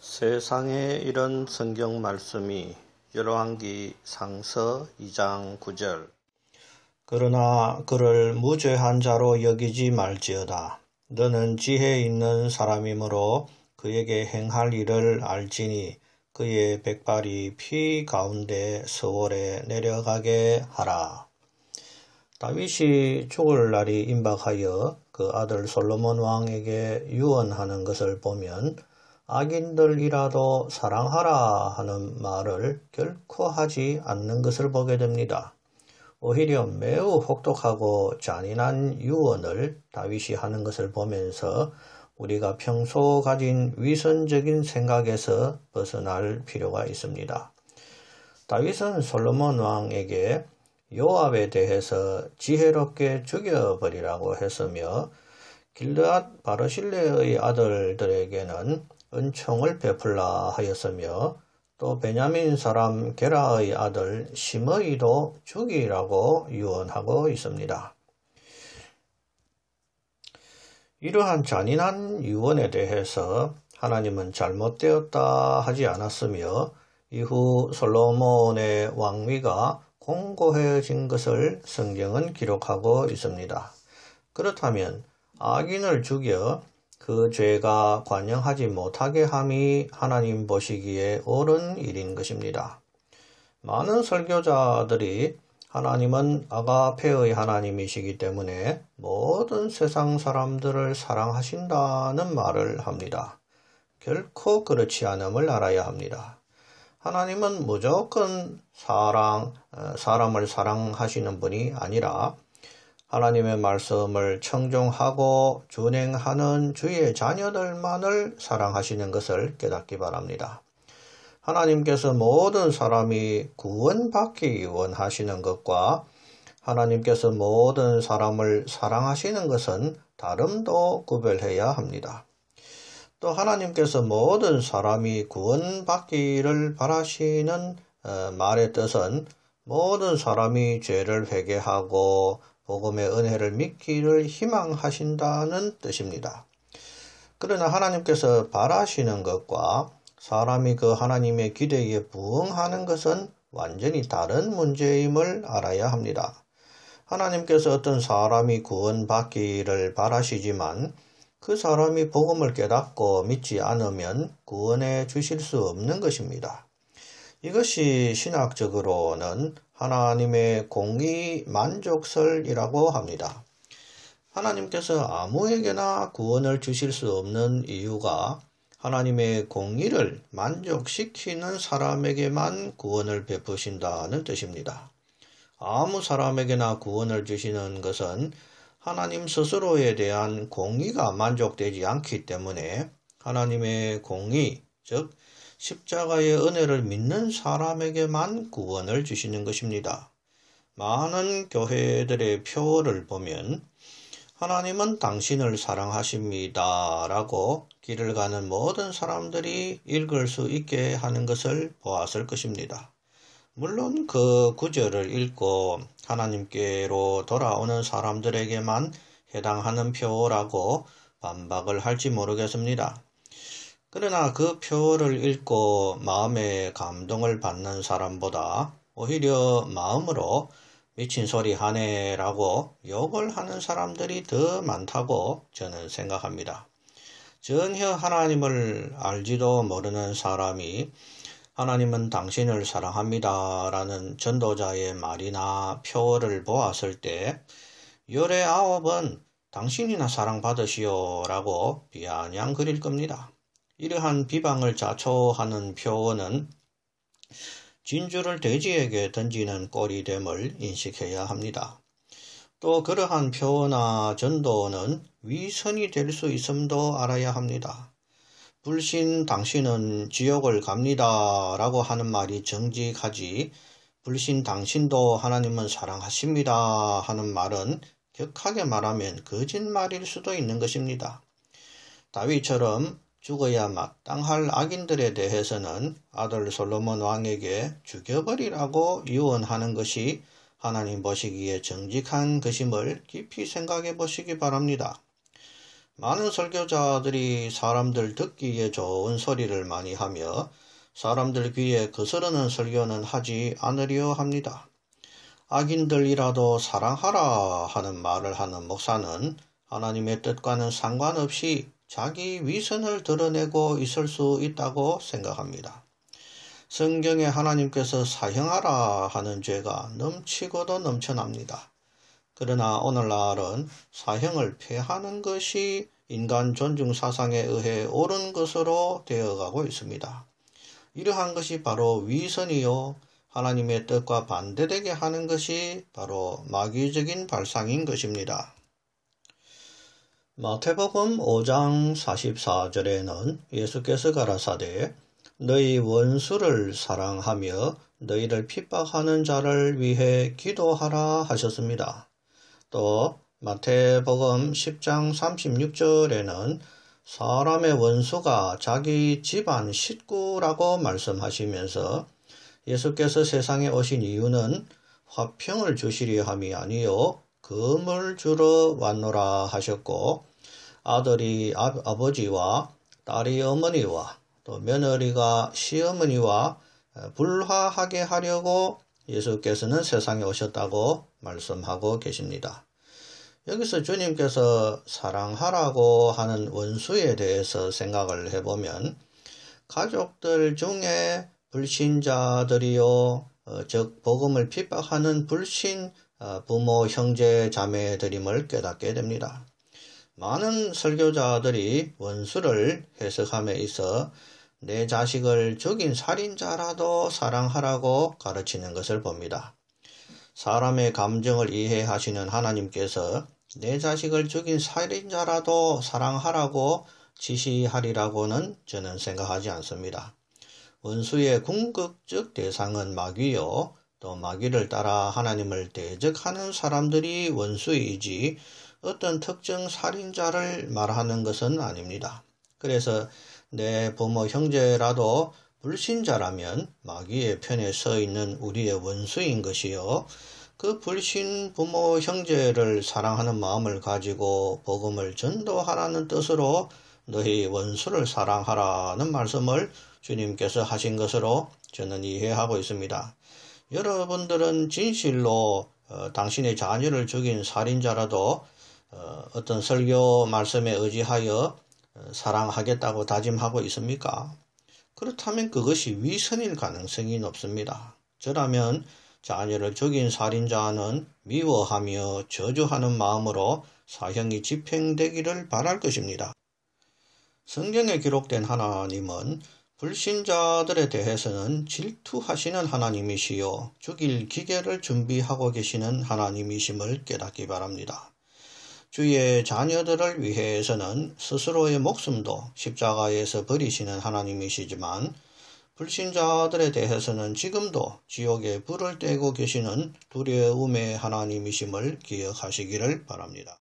세상에 이런 성경 말씀이 열왕기 상서 2장 9절. 그러나 그를 무죄한 자로 여기지 말지어다. 너는 지혜 있는 사람이므로 그에게 행할 일을 알지니 그의 백발이 피 가운데 서월에 내려가게 하라. 다윗이 죽을 날이 임박하여 그 아들 솔로몬 왕에게 유언하는 것을 보면 악인들이라도 사랑하라 하는 말을 결코 하지 않는 것을 보게 됩니다. 오히려 매우 혹독하고 잔인한 유언을 다윗이 하는 것을 보면서 우리가 평소 가진 위선적인 생각에서 벗어날 필요가 있습니다. 다윗은 솔로몬 왕에게 요압에 대해서 지혜롭게 죽여버리라고 했으며 길르앗 바르실레의 아들들에게는 은총을 베풀라 하였으며 또 베냐민 사람 게라의 아들 시므이도 죽이라고 유언하고 있습니다. 이러한 잔인한 유언에 대해서 하나님은 잘못되었다 하지 않았으며 이후 솔로몬의 왕위가 공고해진 것을 성경은 기록하고 있습니다. 그렇다면 악인을 죽여 그 죄가 관영하지 못하게 함이 하나님 보시기에 옳은 일인 것입니다. 많은 설교자들이 하나님은 아가페의 하나님이시기 때문에 모든 세상 사람들을 사랑하신다는 말을 합니다. 결코 그렇지 않음을 알아야 합니다. 하나님은 무조건 사람을 사랑하시는 분이 아니라 하나님의 말씀을 청종하고 준행하는 주의 자녀들만을 사랑하시는 것을 깨닫기 바랍니다. 하나님께서 모든 사람이 구원받기 원하시는 것과 하나님께서 모든 사람을 사랑하시는 것은 다름도 구별해야 합니다. 또 하나님께서 모든 사람이 구원받기를 바라시는 말의 뜻은 모든 사람이 죄를 회개하고 복음의 은혜를 믿기를 희망하신다는 뜻입니다. 그러나 하나님께서 바라시는 것과 사람이 그 하나님의 기대에 부응하는 것은 완전히 다른 문제임을 알아야 합니다. 하나님께서 어떤 사람이 구원받기를 바라시지만 그 사람이 복음을 깨닫고 믿지 않으면 구원해 주실 수 없는 것입니다. 이것이 신학적으로는 하나님의 공의 만족설이라고 합니다. 하나님께서 아무에게나 구원을 주실 수 없는 이유가 하나님의 공의를 만족시키는 사람에게만 구원을 베푸신다는 뜻입니다. 아무 사람에게나 구원을 주시는 것은 하나님 스스로에 대한 공의가 만족되지 않기 때문에 하나님의 공의, 즉 십자가의 은혜를 믿는 사람에게만 구원을 주시는 것입니다. 많은 교회들의 표어를 보면 하나님은 당신을 사랑하십니다 라고 길을 가는 모든 사람들이 읽을 수 있게 하는 것을 보았을 것입니다. 물론 그 구절을 읽고 하나님께로 돌아오는 사람들에게만 해당하는 표어라고 반박을 할지 모르겠습니다. 그러나 그 표어를 읽고 마음의 감동을 받는 사람보다 오히려 마음으로 미친 소리 하네 라고 욕을 하는 사람들이 더 많다고 저는 생각합니다. 전혀 하나님을 알지도 모르는 사람이 하나님은 당신을 사랑합니다 라는 전도자의 말이나 표어를 보았을 때 열의 9은 당신이나 사랑받으시오 라고 비아냥거릴 겁니다. 이러한 비방을 자초하는 표어는 진주를 돼지에게 던지는 꼴이 됨을 인식해야 합니다. 또 그러한 표어나 전도는 위선이 될 수 있음도 알아야 합니다. 불신 당신은 지옥을 갑니다 라고 하는 말이 정직하지 불신 당신도 하나님은 사랑하십니다 하는 말은 격하게 말하면 거짓말일 수도 있는 것입니다. 다윗처럼 죽어야 마땅할 악인들에 대해서는 아들 솔로몬 왕에게 죽여버리라고 유언하는 것이 하나님 보시기에 정직한 것임을 깊이 생각해 보시기 바랍니다. 많은 설교자들이 사람들 듣기에 좋은 소리를 많이 하며 사람들 귀에 거스르는 설교는 하지 않으려 합니다. 악인들이라도 사랑하라 하는 말을 하는 목사는 하나님의 뜻과는 상관없이 자기 위선을 드러내고 있을 수 있다고 생각합니다. 성경에 하나님께서 사형하라 하는 죄가 넘치고도 넘쳐납니다. 그러나 오늘날은 사형을 폐하는 것이 인간 존중 사상에 의해 옳은 것으로 되어가고 있습니다. 이러한 것이 바로 위선이요, 하나님의 뜻과 반대되게 하는 것이 바로 마귀적인 발상인 것입니다. 마태복음 5장 44절에는 예수께서 가라사대 너희 원수를 사랑하며 너희를 핍박하는 자를 위해 기도하라 하셨습니다. 또 마태복음 10장 36절에는 사람의 원수가 자기 집안 식구라고 말씀하시면서 예수께서 세상에 오신 이유는 화평을 주시려 함이 아니요 금을 주러 왔노라 하셨고, 아들이 아버지와 딸이 어머니와 또 며느리가 시어머니와 불화하게 하려고 예수께서는 세상에 오셨다고 말씀하고 계십니다. 여기서 주님께서 사랑하라고 하는 원수에 대해서 생각을 해보면 가족들 중에 불신자들이요, 즉 복음을 핍박하는 불신 부모, 형제, 자매들임을 깨닫게 됩니다. 많은 설교자들이 원수를 해석함에 있어 내 자식을 죽인 살인자라도 사랑하라고 가르치는 것을 봅니다. 사람의 감정을 이해하시는 하나님께서 내 자식을 죽인 살인자라도 사랑하라고 지시하리라고는 저는 생각하지 않습니다. 원수의 궁극적 대상은 마귀요, 또 마귀를 따라 하나님을 대적하는 사람들이 원수이지 어떤 특정 살인자를 말하는 것은 아닙니다. 그래서 내 부모 형제라도 불신자라면 마귀의 편에 서 있는 우리의 원수인 것이요, 그 불신 부모 형제를 사랑하는 마음을 가지고 복음을 전도하라는 뜻으로 너희 원수를 사랑하라는 말씀을 주님께서 하신 것으로 저는 이해하고 있습니다. 여러분들은 진실로 당신의 자녀를 죽인 살인자라도 어떤 설교 말씀에 의지하여 사랑하겠다고 다짐하고 있습니까? 그렇다면 그것이 위선일 가능성이 높습니다. 저라면 자녀를 죽인 살인자는 미워하며 저주하는 마음으로 사형이 집행되기를 바랄 것입니다. 성경에 기록된 하나님은 불신자들에 대해서는 질투하시는 하나님이시요 죽일 기계를 준비하고 계시는 하나님이심을 깨닫기 바랍니다. 주의 자녀들을 위해서는 스스로의 목숨도 십자가에서 버리시는 하나님이시지만 불신자들에 대해서는 지금도 지옥에 불을 떼고 계시는 두려움의 하나님이심을 기억하시기를 바랍니다.